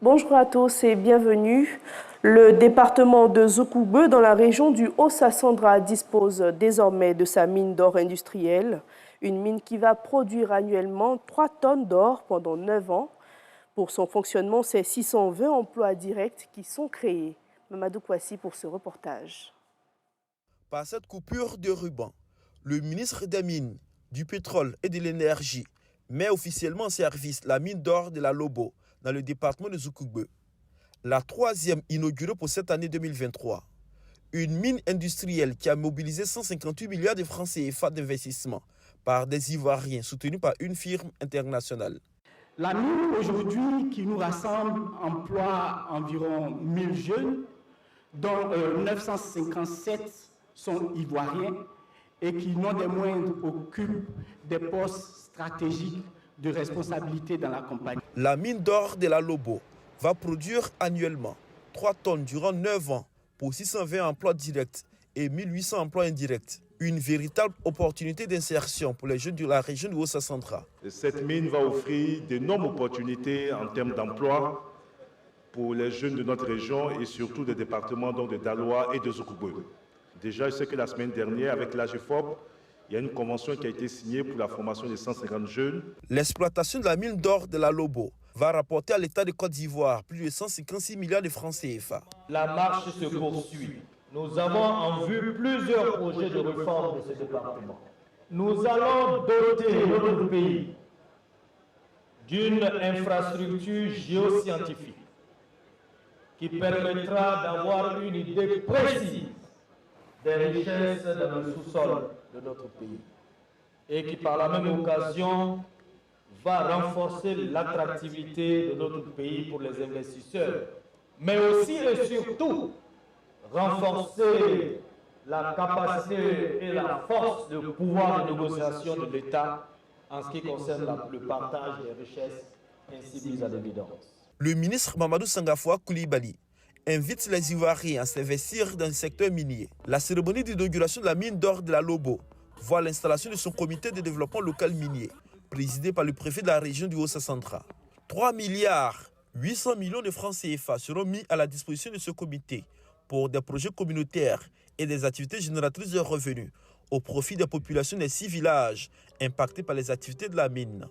Bonjour à tous et bienvenue. Le département de Zoukougbe, dans la région du Haut-Sassandra, dispose désormais de sa mine d'or industrielle. Une mine qui va produire annuellement 3 tonnes d'or pendant 9 ans. Pour son fonctionnement, c'est 620 emplois directs qui sont créés. Mamadou Kouassi pour ce reportage. Par cette coupure de ruban, le ministre des Mines, du Pétrole et de l'Énergie met officiellement en service la mine d'or de la Lobo dans le département de Zoukougbe. La troisième inaugurée pour cette année 2023. Une mine industrielle qui a mobilisé 158 milliards de francs CFA d'investissement par des Ivoiriens soutenus par une firme internationale. La mine aujourd'hui qui nous rassemble emploie environ 1000 jeunes, dont 957 sont ivoiriens et qui, non des moindres, occupent des postes stratégiques de responsabilité dans la compagnie. La mine d'or de la Lobo va produire annuellement 3 tonnes durant 9 ans pour 620 emplois directs et 1800 emplois indirects. Une véritable opportunité d'insertion pour les jeunes de la région du Haut-Sassandra. Cette mine va offrir d'énormes opportunités en termes d'emploi pour les jeunes de notre région et surtout des départements donc de Daloa et de Zoukougbe. Déjà, je sais que la semaine dernière, avec l'AGEFOP, il y a une convention qui a été signée pour la formation de 150 jeunes. L'exploitation de la mine d'or de la Lobo va rapporter à l'État de Côte d'Ivoire plus de 156 milliards de francs CFA. La marche se poursuit. Nous avons en vue plusieurs projets de réforme de ce département. Nous allons doter notre pays d'une infrastructure géoscientifique qui permettra d'avoir une idée précise des richesses dans le sous-sol de notre pays et qui par la même occasion va renforcer l'attractivité de notre pays pour les investisseurs, mais aussi et surtout renforcer la capacité et la force de pouvoir de négociation de l'État en ce qui concerne le partage des richesses ainsi mises à l'évidence. Le ministre Mamadou Sangafoua Koulibaly invite les Ivoiriens à s'investir dans le secteur minier. La cérémonie d'inauguration de la mine d'or de la Lobo voit l'installation de son comité de développement local minier, présidé par le préfet de la région du Haut-Sassandra. 3 milliards 800 millions de francs CFA seront mis à la disposition de ce comité pour des projets communautaires et des activités génératrices de revenus au profit des populations des 6 villages impactés par les activités de la mine.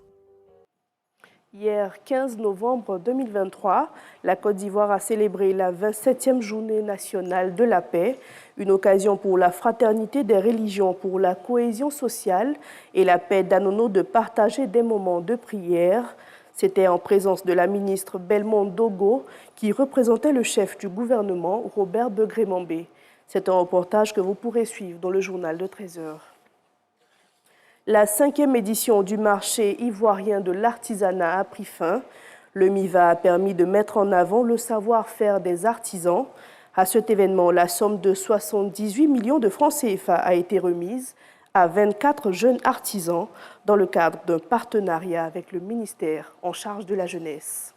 Hier 15 novembre 2023, la Côte d'Ivoire a célébré la 27e journée nationale de la paix, une occasion pour la fraternité des religions, pour la cohésion sociale et la paix d'Anono de partager des moments de prière. C'était en présence de la ministre Belmont Dogo qui représentait le chef du gouvernement, Robert Begré-Mambé. C'est un reportage que vous pourrez suivre dans le journal de 13h. La 5e édition du marché ivoirien de l'artisanat a pris fin. Le MIVA a permis de mettre en avant le savoir-faire des artisans. À cet événement, la somme de 78 millions de francs CFA a été remise à 24 jeunes artisans dans le cadre d'un partenariat avec le ministère en charge de la jeunesse.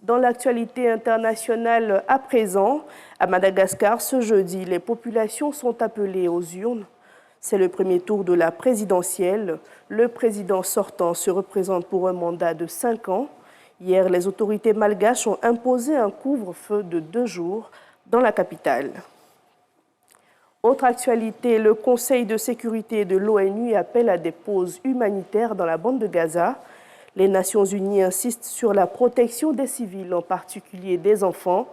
Dans l'actualité internationale à présent, à Madagascar, ce jeudi, les populations sont appelées aux urnes. C'est le premier tour de la présidentielle. Le président sortant se représente pour un mandat de 5 ans. Hier, les autorités malgaches ont imposé un couvre-feu de 2 jours dans la capitale. Autre actualité, le Conseil de sécurité de l'ONU appelle à des pauses humanitaires dans la bande de Gaza. Les Nations unies insistent sur la protection des civils, en particulier des enfants.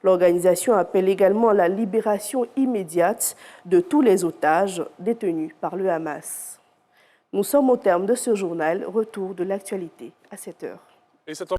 L'organisation appelle également à la libération immédiate de tous les otages détenus par le Hamas. Nous sommes au terme de ce journal. Retour de l'actualité à 7 h.